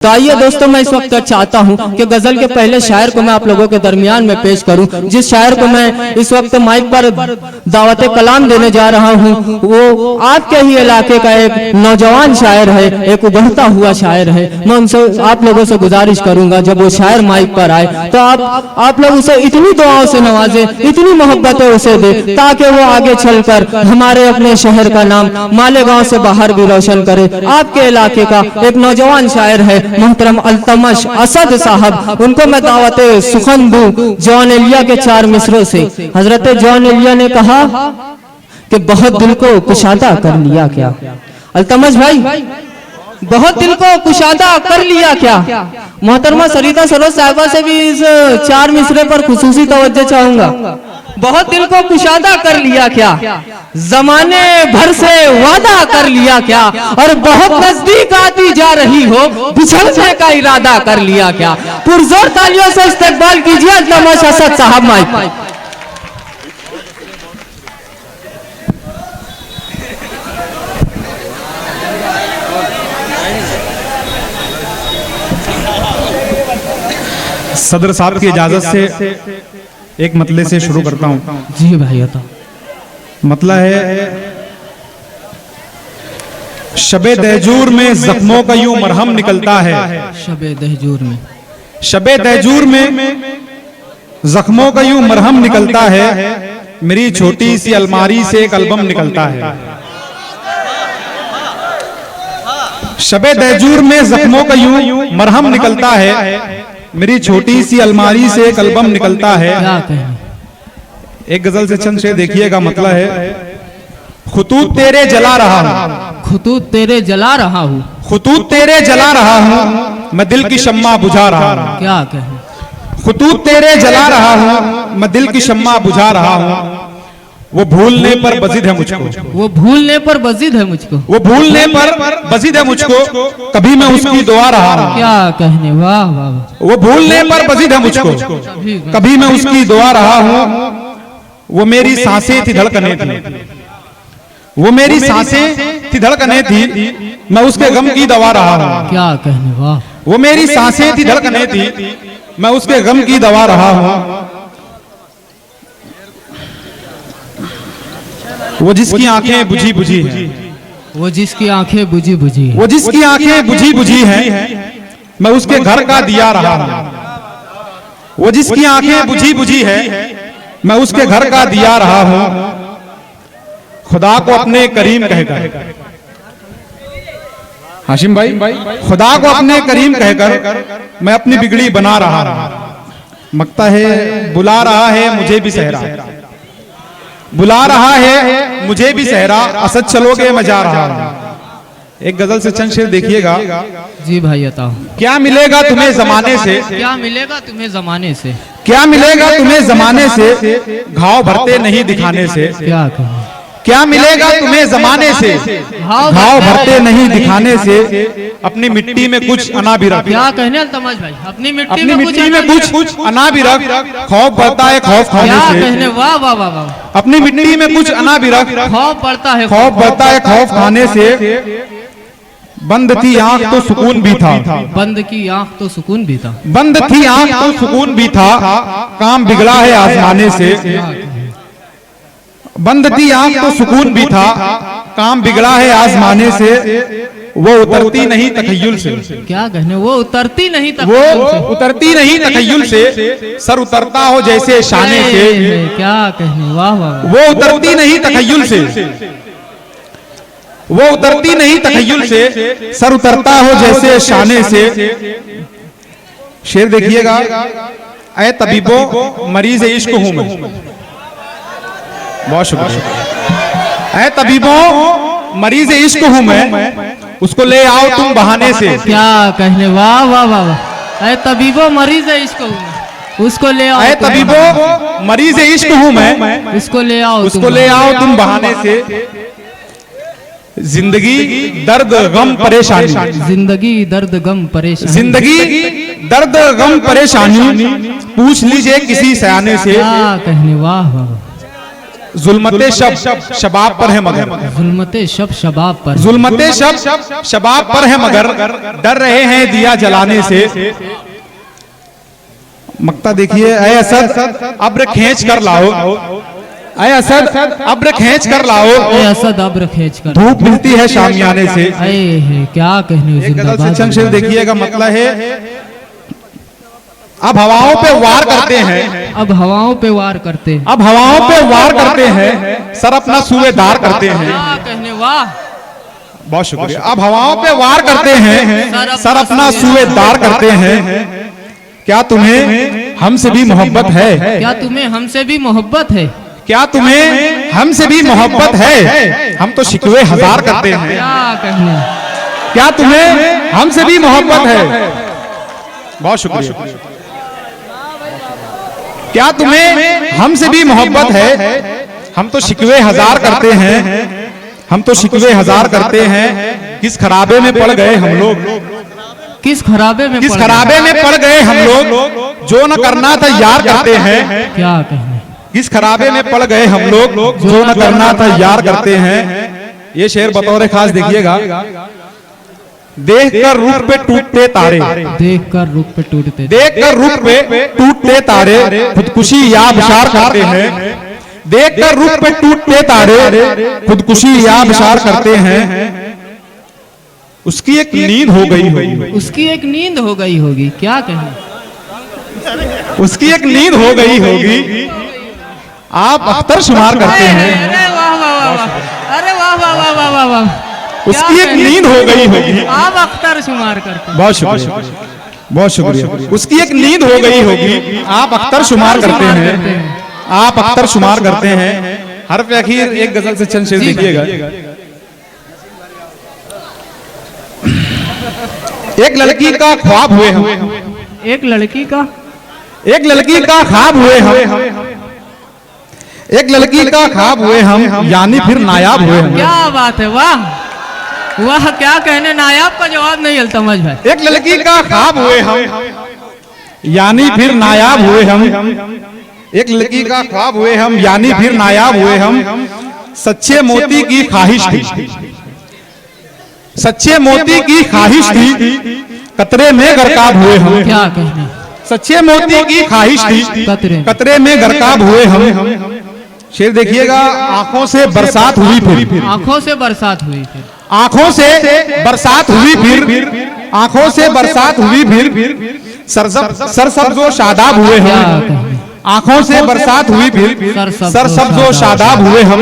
तो आइए दोस्तों, मैं इस वक्त चाहता हूं कि गजल के पहले शायर को मैं आप लोगों के दरमियान में पेश करूं। जिस शायर को मैं इस वक्त माइक पर दावत कलाम देने जा रहा हूं, वो आपके ही इलाके का एक नौजवान शायर है, एक उभरता हुआ शायर है। मैं उनसे आप लोगों से गुजारिश करूंगा, जब वो शायर माइक पर आए तो आप लोग उसे इतनी दुआओं से नवाजे, इतनी मोहब्बतें उसे दे, ताकि वो आगे चलकर हमारे अपने शहर का नाम मालेगांव से बाहर भी रोशन करे। आपके इलाके का एक नौजवान शायर है मोहतरम अल्तमश असद साहब, उनको मैं दावत सुखन दूं जॉन एलिया के 4 मिसरों से। हजरत जॉन एलिया ने कहा कि बहुत दिल को कुशादा कर लिया क्या। अल्तमश भाई, बहुत दिल को कुशादा कर लिया क्या। मोहतरमा सरीदा सरोज साहिबा से भी इस 4 मिसरे पर खुसूसी तवज्जो चाहूंगा। बहुत दिल को कुशादा कर लिया क्या, जमाने भर से वादा कर लिया क्या, और बहुत नजदीक आती जा रही हो बिछड़ने का इरादा कर लिया क्या। पुरजोर तालियों से इस्तकबाल कीजिए अल्तमश असद साहब माइक। सदर साहब की इजाजत से एक मतले से शुरू करता हूं। जी भाई, मतला है, शबे दहजूर में जख्मों का यूं मरहम निकलता है। शबे दहजूर में, शबे दहजूर में जख्मों का यूं मरहम निकलता है, मेरी छोटी सी अलमारी से एक एल्बम निकलता है। शबे दहजूर में जख्मों का यूं मरहम निकलता है, मेरी छोटी सी अलमारी से एक एल्बम निकलता है। एक गजल से चंद शेर देखिएगा। मतलब है, खुतूत तेरे जला रहा हूँ, खुतूत तेरे जला रहा हूँ, खुतूत तेरे जला रहा हूँ, मैं दिल की शम्मा बुझा रहा हूँ। क्या कहें। खुतूत तेरे जला रहा हूँ, मैं दिल की शम्मा बुझा रहा हूँ, वो भूलने पर बजिद है मुझको, वो भूलने पर बजिद है मुझको, वो भूलने पर बजिद है मुझको, कभी मैं उसकी दुआ रहा हूँ। क्या कहने, वाह वाह। वो भूलने पर बजिद है मुझको, कभी मैं उसकी दुआ रहा हूँ, वो मेरी सांसें थी धड़कने थी, वो मेरी सांसें थी धड़कने थी, मैं उसके गम की दवा रहा हूँ। क्या कहने, वाह। वो मेरी सांसें थी धड़कने थी, मैं उसके गम की दवा रहा हूँ, वो जिसकी आंखें बुझी बुझी हैं, वो जिसकी आंखें बुझी बुझी, वो जिसकी आंखें बुझी बुझी हैं, मैं उसके घर का दिया रहा हूँ। वो जिसकी आंखें बुझी बुझी है, मैं उसके घर का दिया रहा हूँ, खुदा को अपने करीम कहकर, हाशिम भाई, खुदा को अपने करीम कहकर मैं अपनी बिगड़ी बना रहा हूँ। मकता है, बुला रहा है मुझे भी सहरा, बुला रहा है मुझे भी सहरा, असद चलोगे मैं जा रहा हूँ। एक गजल से चंद शेर देखिएगा। जी भाई, बताओ। क्या मिलेगा तुम्हें जमाने से, क्या मिलेगा तुम्हें जमाने से, क्या मिलेगा तुम्हें जमाने से, घाव भरते नहीं दिखाने से। क्या कहें। क्या मिलेगा तुम्हें जमाने से, घाव भरते नहीं दिखाने से, अपनी मिट्टी में कुछ अना भी रख। क्या कहने अल्तमश भाई, अपनी मिट्टी में कुछ अना भी रख, खौफ बढ़ता है खौफ खाने से। क्या कहने, वाह वाह वाह वाह। अपनी मिट्टी में कुछ अना भी रख, खौफ बढ़ता है, खौफ बढ़ता है खौफ खाने से। बंद थी आंख तो सुकून भी था, बंद की आंख तो सुकून भी था, बंद थी आंख तो सुकून भी था, काम बिगड़ा है आजमाने से। बंद थी आंख तो सुकून भी था, काम बिगड़ा है आजमाने से, वो उतरती नहीं तखय्युल से। क्या कहने, वो उतरती नहीं, वो उतरती नहीं तखय्युल से, सर उतरता हो जैसे शाने से। क्या कहने, वाह वाह। वो उतरती नहीं तखय्युल से, वो उतरती नहीं तखय्युल से, सर उतरता हो जैसे शाने से। शेर देखिएगा। ऐ तबीबो मरीज इश्क हूं मैं, बहुत शुक्रिया। ऐ तबीबो मरीज इश्क हूं मैं, उसको ले आओ तुम बहाने से। क्या कहने, वाह वाह वाह। ऐ तबीबो मरीज इश्क हूं मैं, उसको ले आओ। ऐ तबीबो मरीज इश्क हूं मैं, उसको ले आओ, उसको ले आओ तुम बहाने से। जिंदगी दर्द गम परेशानी, जिंदगी दर्द गम परेशानी, जिंदगी दर्द गम परेशानी, पूछ लीजिए किसी सयाने से। क्या कहने, वाह वाह। जुल्मते शब शबाब पर है मगर, जुल्मते शब शबाब पर, जुल्मते शब शबाब पर है मगर, डर रहे हैं दिया जलाने से। मक्ता देखिए, ऐ असद अब्र खींच कर लाओ, ऐ असद अब्र खींच कर लाओ, ए असद अब्र खींच कर, धूप मिलती है शामियाने से। है क्या कहने। एक गजल से चंद शेर देखिएगा, मतलब है अब हवाओं पे वार करते हैं, अब हवाओं पे वार करते हैं, अब हवाओं पे वार करते हैं, सर अपना सूबेदार करते हैं। क्या कहने, वाह, बहुत शुक्रिया। अब हवाओं पे वार करते हैं, सर अपना सूबेदार करते हैं। क्या तुम्हें हमसे भी मोहब्बत है, क्या तुम्हें हमसे भी मोहब्बत है, क्या तुम्हें हमसे भी मोहब्बत है, हम तो शिकवे हजार करते हैं। क्या कहने, क्या तुम्हें हमसे भी मोहब्बत है, बहुत शुक्रिया। क्या तुम्हें हमसे भी मोहब्बत है, हम तो शिकवे हजार करते हैं, हम तो शिकवे हजार करते हैं। किस खराबे में पड़ गए हम लोग, किस खराबे में, किस खराबे में पड़ गए हम लोग, जो न करना था यार करते हैं। क्या कहने, किस खराबे में पड़ गए हम लोग, जो न करना था यार करते हैं। ये शेर बतौर खास देखिएगा। देखकर रुख पे टूटते तारे, देखकर रुख पे टूटते, देखकर रुख पे टूटते तारे, खुदकुशी या बिशार करते हैं। देखकर रुख पे टूटते तारे, खुदकुशी या बिशार करते हैं। उसकी एक नींद हो गई होगी, उसकी एक नींद हो गई होगी। क्या कहें, उसकी एक नींद हो गई होगी। आप अख्तर शुमार करते हैं, अरे वाह वाह वाह वाह, अरे वाह वाह वाह वाह वाह वाह, उसकी एक नींद हो गई होगी। आप अख्तर शुमार करते हैं, बहुत शुक्रिया, बहुत शुक्रिया। उसकी एक नींद हो गई होगी। आप अख्तर शुमार करते हैं, आप अख्तर शुमार करते हैं। हर पे आखिर एक गजल से चंद शेर देखिएगा। एक लड़की का ख्वाब हुए हम, एक लड़की का, एक लड़की का ख्वाब हुए हम, एक लड़की का ख्वाब हुए हम, यानी फिर नायाब हुए हम। क्या बात है, वाह वाह, क्या कहने, नायाब का जवाब नहीं अल्तमज भाई। एक लड़की का ख्वाब हुए हम, यानी फिर नायाब हुए हम। एक लड़की का ख्वाब हुए हम, यानी फिर नायाब हुए हम। सच्चे मोती की ख्वाहिश थी, सच्चे मोती की ख्वाहिश थी, कतरे में गरकाब हुए हम। क्या कहने, सच्चे मोती की ख्वाहिश थी, कतरे, कतरे में गरकाब हुए हम। शेर देखिएगा। आंखों से बरसात हुई फिर, आंखों से बरसात हुई फिर, आंखों से बरसात हुई फिर, आंखों से बरसात हुई फिर, सरसब्जो शादाब हुए हम। आंखों से बरसात हुई फिर, सरसब्जो शादाब हुए हम।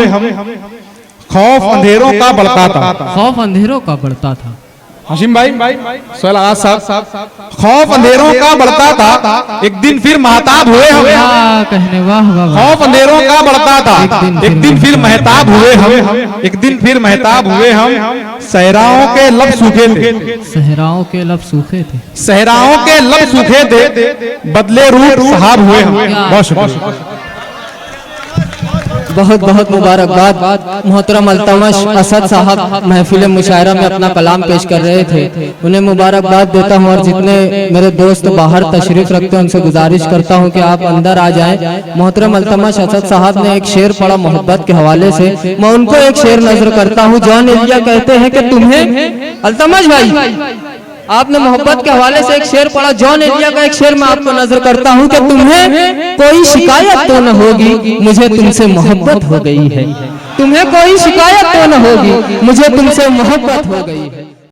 खौफ अंधेरों का बढ़ता था, खौफ अंधेरों का बढ़ता था। हशीम भाई, सोहेल आगाज साहब, खौफ अंधेरों का बढ़ता था, एक दिन फिर महताब हुए हम। क्या कहने, वाह वाह वाह, खौफ अंधेरों का बढ़ता था, एक दिन फिर महताब हुए हम, एक दिन फिर महताब हुए हम। सहराओं के लब सूखे थे, सहराओं के लब सूखे थे, सहराओं के लब सूखे थे, बदले रूप साहब हुए हम। बहुत शुक्रिया। बहुत बहुत मुबारकबाद। मोहतरम अल्तमश असद साहब महफिल मुशायरा में अपना कलाम पेश कर रहे थे, उन्हें मुबारकबाद देता हूं। और जितने मेरे दोस्त बाहर तशरीफ रखते हैं उनसे गुजारिश करता हूं कि आप अंदर आ जाएं। मोहतरम अल्तमश असद साहब ने एक शेर पढ़ा मोहब्बत के हवाले से, मैं उनको एक शेर नजर करता हूं। जॉन एलिया कहते हैं कि तुम्हें, अल्तमश भाई आपने मोहब्बत के हवाले से एक शेर पढ़ा, जॉन एलिया का एक शेर मैं आपको नजर करता हूं कि तुम्हें कोई शिकायत तो न होगी, मुझे तुमसे मोहब्बत हो गई है। तुम्हें कोई शिकायत तो न होगी, मुझे तुमसे मोहब्बत हो गई है।